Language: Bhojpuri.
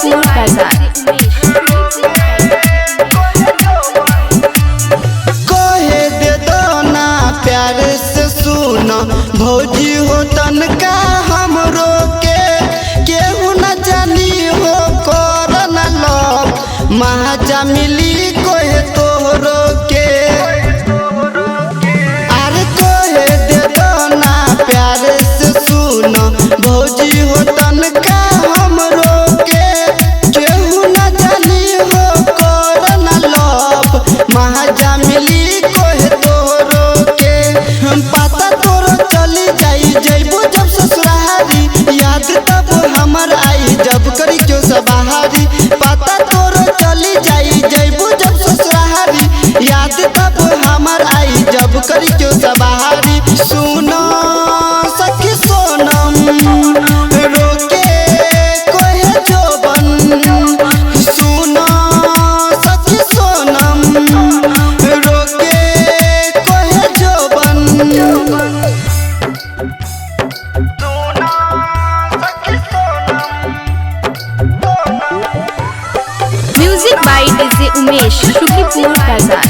सुखीपुर बाजार। कहे दे दो ना प्यार से सुना भौजी हो तनका हमरो के केहू न जानी हो कर न लव महाजा मिली कोहे तोहरो के। अरे कहे दे दो ना प्यार से सुना भौजी हो तनका हमरो के केहू न जानी हो कर न लव महाजा मिली कोहे तोहरो के। पता तोरो चली जाई जइबो जब ससुरारी याद तब हमर आई जब करी क्यों सबाहारी। पता तोरो चली जाई जइबो जब ससुरारी याद तब हमर आई जब करी क्यों सबाहारी। सुनो सखी सोनम रोके कोहे जोबन सुनो सखी सोनम रोके कोहे जोबन। Music by DJ Umesh Sukhipur बाजार।